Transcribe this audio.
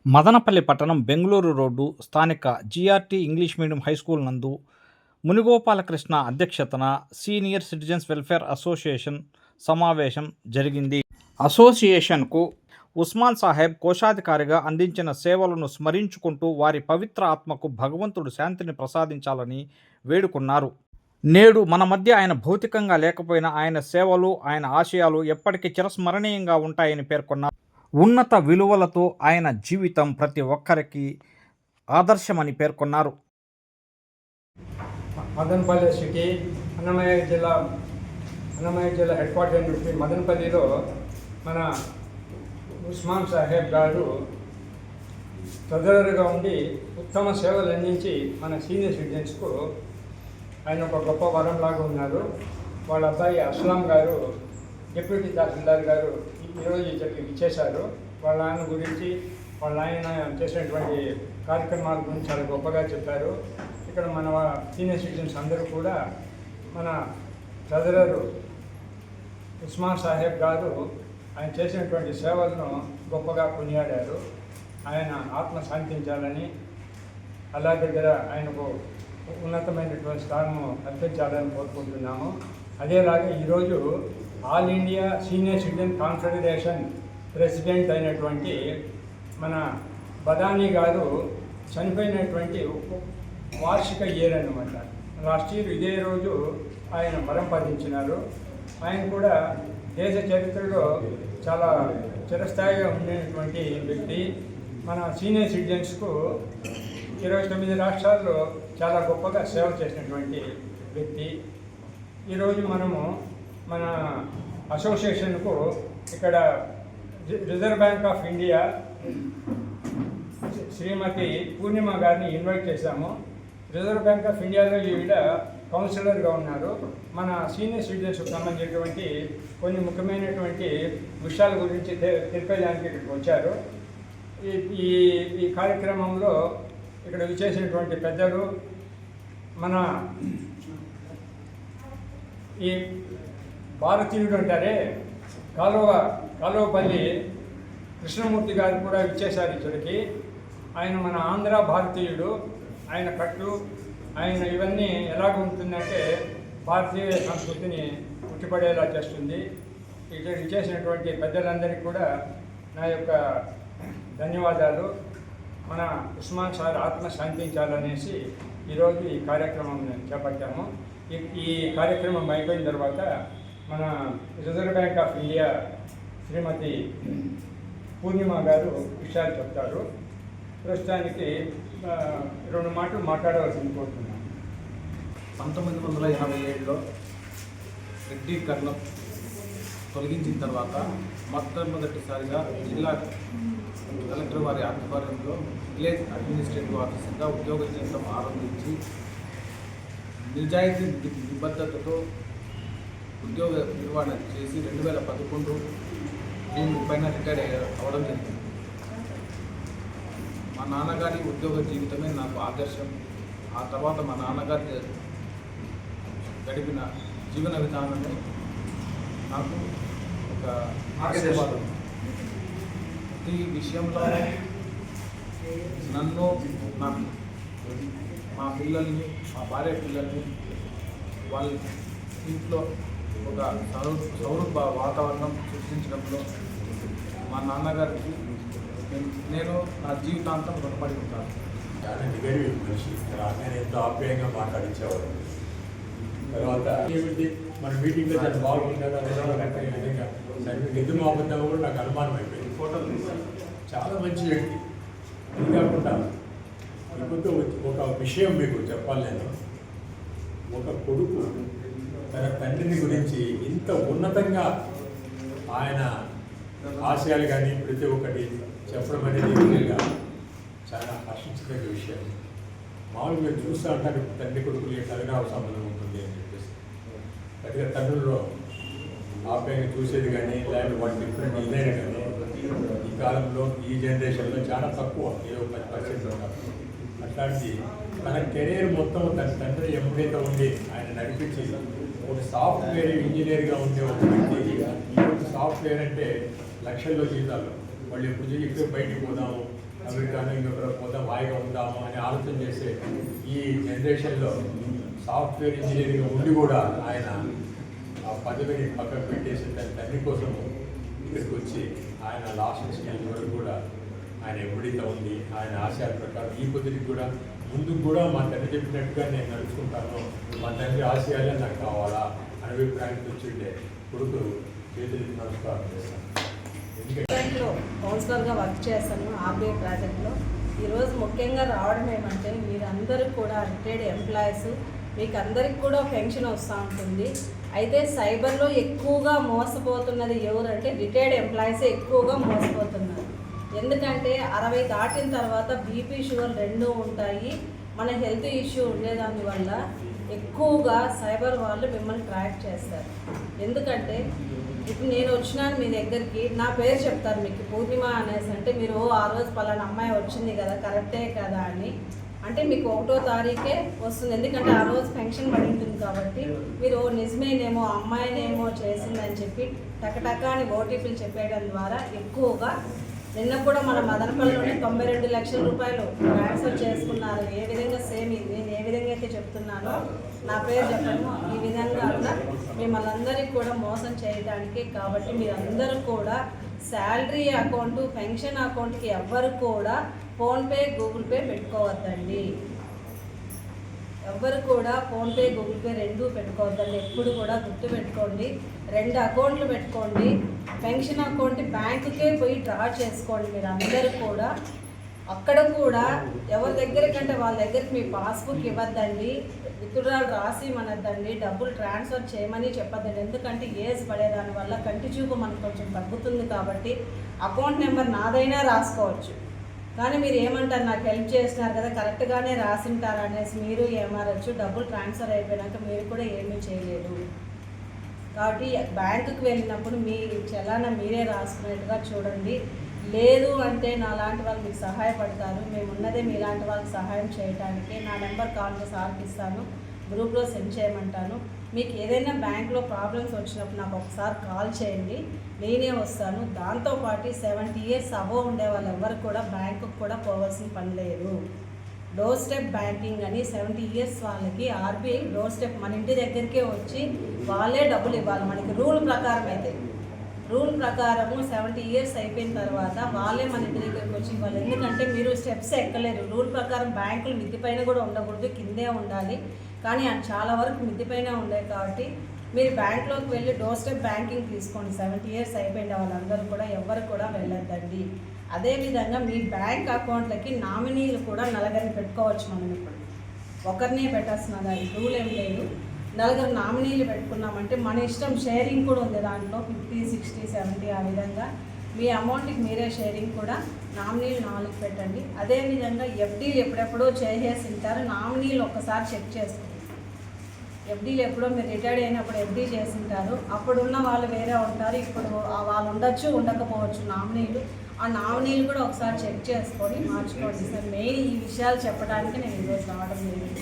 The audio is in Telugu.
మదనపల్లి పట్టణం బెంగుళూరు రోడ్డు స్థానిక జీఆర్టీ ఇంగ్లీష్ మీడియం హైస్కూల్ నందు మునిగోపాలకృష్ణ అధ్యక్షతన సీనియర్ సిటిజన్స్ వెల్ఫేర్ అసోసియేషన్ సమావేశం జరిగింది. అసోసియేషన్కు ఉస్మాన్ సాహెబ్ కోశాధికారిగా అందించిన సేవలను స్మరించుకుంటూ వారి పవిత్ర ఆత్మకు భగవంతుడు శాంతిని ప్రసాదించాలని వేడుకున్నారు. నేడు మన మధ్య ఆయన భౌతికంగా లేకపోయినా ఆయన సేవలు, ఆయన ఆశయాలు ఎప్పటికీ చిరస్మరణీయంగా ఉంటాయని పేర్కొన్నారు. ఉన్నత విలువలతో ఆయన జీవితం ప్రతి ఒక్కరికి ఆదర్శమని పేర్కొన్నారు. మదనపల్లి సిటీ అన్నమయ్య జిల్లా హెడ్ క్వార్టర్ అయినటువంటి మదనపల్లిలో మన ఉస్మాన్ సాహెబ్ గారు ట్రెజరర్గా ఉండి ఉత్తమ సేవలు అందించి మన సీనియర్ సిటిజన్స్కు ఆయన ఒక గొప్ప వరంలాగా ఉన్నారు. వాళ్ళ అబ్బాయి అస్లాం గారు డిప్యూటీ తహసీల్దార్ గారు ఈరోజు ఇచ్చేశారు. వాళ్ళ ఆయన గురించి, వాళ్ళ ఆయన చేసినటువంటి కార్యక్రమాల గురించి చాలా గొప్పగా చెప్పారు. ఇక్కడ మన సీనియర్ సిటిజన్స్ అందరూ కూడా మన ట్రెజరర్ ఉస్మాన్ సాహెబ్ గారు ఆయన చేసినటువంటి సేవలను గొప్పగా కొనియాడారు. ఆయన ఆత్మ శాంతించాలని, అల్లా దగ్గర ఆయనకు ఉన్నతమైనటువంటి స్థానము అర్పించాలని కోరుకుంటున్నాము. అదేలాగా ఈరోజు all India senior citizen confederation president అయినటువంటి మన బదానీ గారు చనిపోయినటువంటి వార్షిక ఇయర్ అన్నమాట. లాస్ట్ ఇయర్ ఇదే రోజు ఆయన పరంపదించినారు. ఆయన కూడా దేశ చరిత్రలో చాలా చిరస్థాయిగా ఉండేటువంటి వ్యక్తి. మన సీనియర్ సిటిజన్స్కు 29 రాష్ట్రాల్లో చాలా గొప్పగా సేవ చేసినటువంటి వ్యక్తి. ఈరోజు మనము మన అసోసియేషన్కు ఇక్కడ రిజర్వ్ బ్యాంక్ ఆఫ్ ఇండియా శ్రీమతి పూర్ణిమ గారిని ఇన్వైట్ చేశాము. రిజర్వ్ బ్యాంక్ ఆఫ్ ఇండియాలో ఈవిడ కౌన్సిలర్గా ఉన్నారు. మన సీనియర్ సిటిజన్స్కి సంబంధించినటువంటి కొన్ని ముఖ్యమైనటువంటి విషయాల గురించి తెలిపేదానికి ఇక్కడికి వచ్చారు. ఈ కార్యక్రమంలో ఇక్కడ విచ్చేసినటువంటి పెద్దలు మన ఈ భారతీయుడు అంటారే కాలువపల్లి కృష్ణమూర్తి గారు కూడా ఇచ్చేశారు ఇక్కడికి. ఆయన మన ఆంధ్ర భారతీయుడు. ఆయన కట్టు, ఆయన ఇవన్నీ ఎలాగ ఉంటుందంటే భారతీయ సంస్కృతిని ఉట్టిపడేలా చేస్తుంది. ఇక్కడ ఇచ్చేసినటువంటి పెద్దలందరికీ కూడా నా యొక్క ధన్యవాదాలు. మన ఉస్మాన్ సార్ ఆత్మ శాంతించాలనేసి ఈరోజు ఈ కార్యక్రమం చేపట్టాము. ఈ కార్యక్రమం అయిపోయిన తర్వాత మన రిజర్వ్ బ్యాంక్ ఆఫ్ ఇండియా శ్రీమతి పూర్ణిమ గారు విషయాలు చెప్తారు. ప్రస్తుతానికి 2 మాటలు మాట్లాడవలసింది కోరుతున్నాను. 1987లో రెడ్డీకరణం తొలగించిన తర్వాత మొట్టమొదటిసారిగా జిల్లా కలెక్టర్ వారి ఆధ్వర్యంలో విలేజ్ అడ్మినిస్ట్రేటివ్ ఆఫీసర్గా ఉద్యోగ జీవితం ఆరంభించి నిజాయితీ నిబద్ధతతో ఉద్యోగ నిర్వహణ చేసి 2011 జూన్ 30న రిటైర్ అవ్వడం జరిగింది. మా నాన్నగారి ఉద్యోగ జీవితమే నాకు ఆదర్శం. ఆ తర్వాత మా నాన్నగారి గడిపిన జీవన విధానమే నాకు ఒక ఆశీర్వాదం. ప్రతి విషయంలో నన్ను, మా పిల్లల్ని, మా భార్య పిల్లల్ని వాళ్ళ ఇంట్లో ఒక సౌరభ వాతావరణం సృష్టించడంలో మా నాన్నగారికి నేను నా జీవితాంతం రుణపడి ఉంటాను. చాలా నిగడి మనిషి. నేను ఎంతో ఆప్యాయంగా మాట్లాడించేవాడు. తర్వాత ఏమిటి మన మీటింగ్లో చాలా బాగుంటుందా ఈ విధంగా నిధులు మాపద్దామో కూడా నాకు అనుమానం అయిపోయింది. ఫోటోలు చాలా మంచి వ్యక్తి. ఇది కాకుండా ఇప్పుడు ఒక విషయం మీకు చెప్పాలి. నేను ఒక కొడుకు తన తండ్రిని గురించి ఇంత ఉన్నతంగా ఆయన ఆశయాలు కానీ ప్రతి ఒక్కటి చెప్పడం అనేది నిజంగా చాలా హర్షించదగ్గ విషయం. మామూలుగా మీరు చూస్తూ అంటారు తండ్రి కొడుకులు అవినావ సంబంధం ఉంటుంది అని చెప్పేసి. పెద్దగా తండ్రుల్లో ఆప్యాయంగా చూసేది కానీ లేకపోతే వాటి డిఫరెంట్ ఇదైనా కానీ ఈ కాలంలో ఈ జనరేషన్లో చాలా తక్కువ, ఏదో 10% ఉన్నారు. అట్లాంటి తన కెరీర్ మొత్తం తన తండ్రి ఎంప్లాయ్తో ఉండి ఆయన నడిపించి ఒక సాఫ్ట్వేర్ ఇంజనీర్గా ఉండే ఒక వ్యక్తి. ఈరోజు సాఫ్ట్వేర్ అంటే లక్షల్లో జీతాలు. వాళ్ళు ఎప్పుడు ఇక్కడ బయటికి పోదాము, అమెరికాను ఇంకొకరు పోతాం హాయిగా ఉందాము అని ఆలోచన చేసే ఈ జనరేషన్లో సాఫ్ట్వేర్ ఇంజనీరింగ్ ఉండి కూడా ఆయన ఆ పదవిని పక్కకు పెట్టేసి తన తండ్రి కోసం ఇక్కడికి వచ్చి ఆయన లాస్ట్ స్టేజ్ వరకు కూడా ఆయన ఎప్పుడైతే ఉంది ఆయన ఆశయాల ప్రకారం ఈ పొద్దుకి కూడా ముందుకు కూడా మా తండ్రి చెప్పినట్టుగా నేను నడుచుకుంటాను, మా తండ్రి ఆశయాలే నాకు కావాలా అనే అభిప్రాయంతో వచ్చిండే కొడుకు చేతులు నమస్కారం చేస్తాను. బ్యాంక్లో కౌన్సిలర్గా వర్క్ చేస్తాను ఆర్బీఐ ప్రాజెక్ట్లో. ఈరోజు ముఖ్యంగా రావడం ఏమంటే మీరందరూ కూడా రిటైర్డ్ ఎంప్లాయీస్, మీకు అందరికి కూడా పెన్షన్ వస్తూ ఉంటుంది. అయితే సైబర్లో ఎక్కువగా మోసపోతున్నది ఎవరంటే రిటైర్డ్ ఎంప్లాయీసే ఎక్కువగా మోసపోతున్నారు. ఎందుకంటే 60 దాటిన తర్వాత బీపీ షుగర్ రెండూ ఉంటాయి. మన హెల్త్ ఇష్యూ ఉండేదానివల్ల ఎక్కువగా సైబర్ వాళ్ళు మిమ్మల్ని ట్రాక్ చేస్తారు. ఎందుకంటే ఇప్పుడు నేను వచ్చినాను మీ దగ్గరికి, నా పేరు చెప్తారు మీకు పూర్ణిమ అనేసి, అంటే మీరు ఆ రోజు పలానా అమ్మాయి వచ్చింది కదా కరెక్టే కదా అని అంటే మీకు 1వ తారీఖే వస్తుంది. ఎందుకంటే ఆ రోజు పెన్షన్ పడి ఉంటుంది కాబట్టి మీరు నిజమేనేమో అమ్మాయినేమో చేసిందని చెప్పి టకటకా అని ఓటీపీలు చెప్పేయడం ద్వారా ఎక్కువగా నిన్న కూడా మన మదనపల్లిలోనే 92 లక్షల రూపాయలు ట్రాన్స్ఫర్ చేసుకున్నారు. ఏ విధంగా సేమ్ నేను ఏ విధంగా అయితే చెప్తున్నానో నా పేరు చెప్పను, ఈ విధంగా కూడా మిమ్మల్ని అందరికీ కూడా మోసం చేయడానికి. కాబట్టి మీరందరూ కూడా శాలరీ అకౌంటు పెన్షన్ అకౌంట్కి ఎవ్వరు కూడా ఫోన్పే గూగుల్ పే పెట్టుకోవద్దండి. ఎవ్వరు కూడా ఫోన్పే గూగుల్ పే రెండూ పెట్టుకోవద్దండి. ఎప్పుడు కూడా గుర్తుపెట్టుకోండి, 2 అకౌంట్లు పెట్టుకోండి. పెన్షన్ అకౌంట్ బ్యాంకుకే పోయి డ్రా చేసుకోండి. మీరు అందరూ కూడా అక్కడ కూడా ఎవరి దగ్గరికంటే వాళ్ళ దగ్గరికి మీ పాస్బుక్ ఇవ్వద్దండి, విత్డ్రాల్ రాసి మనద్దండి, డబ్బులు ట్రాన్స్ఫర్ చేయమని చెప్పద్దండి. ఎందుకంటే ఏజ్ పడేదాని వల్ల కంటి చూపు మనకు కొంచెం తగ్గుతుంది. కాబట్టి అకౌంట్ నెంబర్ నాదైనా రాసుకోవచ్చు, కానీ మీరు ఏమంటారు నాకు హెల్ప్ చేస్తున్నారు కదా కరెక్ట్గానే రాసింటారు అనేసి మీరు ఏమారచ్చు. డబ్బులు ట్రాన్స్ఫర్ అయిపోయినాక మీరు కూడా ఏమీ చేయలేదు. కాబట్టి బ్యాంకుకి వెళ్ళినప్పుడు మీ చలానా మీరే రాసుకునేట్టుగా చూడండి. లేదు అంటే నా లాంటి వాళ్ళు మీకు సహాయపడతారు. మేము ఉన్నదే మీలాంటి వాళ్ళకి సహాయం చేయడానికి. నా నెంబర్ కావాలంటే సార్కి ఇస్తాను, గ్రూప్లో సెండ్ చేయమంటాను. మీకు ఏదైనా బ్యాంక్లో ప్రాబ్లమ్స్ వచ్చినప్పుడు నాకు ఒకసారి కాల్ చేయండి, నేనే వస్తాను. దాంతోపాటు 70 ఇయర్స్ అబోవ్ ఉండే వాళ్ళు ఎవరు కూడా బ్యాంకుకు కూడా పోవాల్సిన పని లేదు. డోర్ స్టెప్ బ్యాంకింగ్ అని 70 ఇయర్స్ వాళ్ళకి ఆర్బీఐ డోర్ స్టెప్ మన ఇంటి దగ్గరికే వచ్చి వాళ్ళే డబ్బులు ఇవ్వాలి. మనకి రూల్ ప్రకారం అయితే రూల్ ప్రకారము 70 ఇయర్స్ అయిపోయిన తర్వాత వాళ్ళే మన ఇంటి దగ్గరికి వచ్చి ఇవ్వాలి. ఎందుకంటే మీరు స్టెప్స్ ఎక్కలేరు. రూల్ ప్రకారం బ్యాంకులు మిద్ది పైన కూడా ఉండకూడదు, కిందే ఉండాలి. కానీ చాలా వరకు మిద్ది పైన ఉండే కాబట్టి మీరు బ్యాంక్లోకి వెళ్ళి డోర్ స్టెప్ బ్యాంకింగ్ తీసుకోండి. 70 ఇయర్స్ అయిపోయిన వాళ్ళందరూ కూడా ఎవరు కూడా వెళ్ళొద్దండి. అదేవిధంగా మీ బ్యాంక్ అకౌంట్లకి నామినీలు కూడా 4 పెట్టుకోవచ్చు. మనం ఇప్పుడు ఒకరినే పెట్టాల్సిన దానికి రూల్ ఏం లేదు. 4 నామినీలు పెట్టుకున్నామంటే మన ఇష్టం. షేరింగ్ కూడా ఉంది దాంట్లో 50, 60, 70 ఆ విధంగా మీ అమౌంట్కి మీరే షేరింగ్ కూడా నామినీలు 4 పెట్టండి. అదేవిధంగా ఎఫ్డీలు ఎప్పుడెప్పుడో చేసేసి ఉంటారు, నామినీలు ఒక్కసారి చెక్ చేసుకోండి. ఎఫ్డీలు ఎప్పుడో మీరు రిటైర్డ్ అయినప్పుడు ఎఫ్డీ చేసి ఉంటారు, అప్పుడున్న వాళ్ళు వేరే ఉంటారు, ఇప్పుడు వాళ్ళు ఉండొచ్చు ఉండకపోవచ్చు నామినీలు. ఆ నామినీలు కూడా ఒకసారి చెక్ చేసుకొని మార్చుకోండి సార్. మెయిన్ ఈ విషయాలు చెప్పడానికి నేను ఈరోజు రావడం జరిగింది.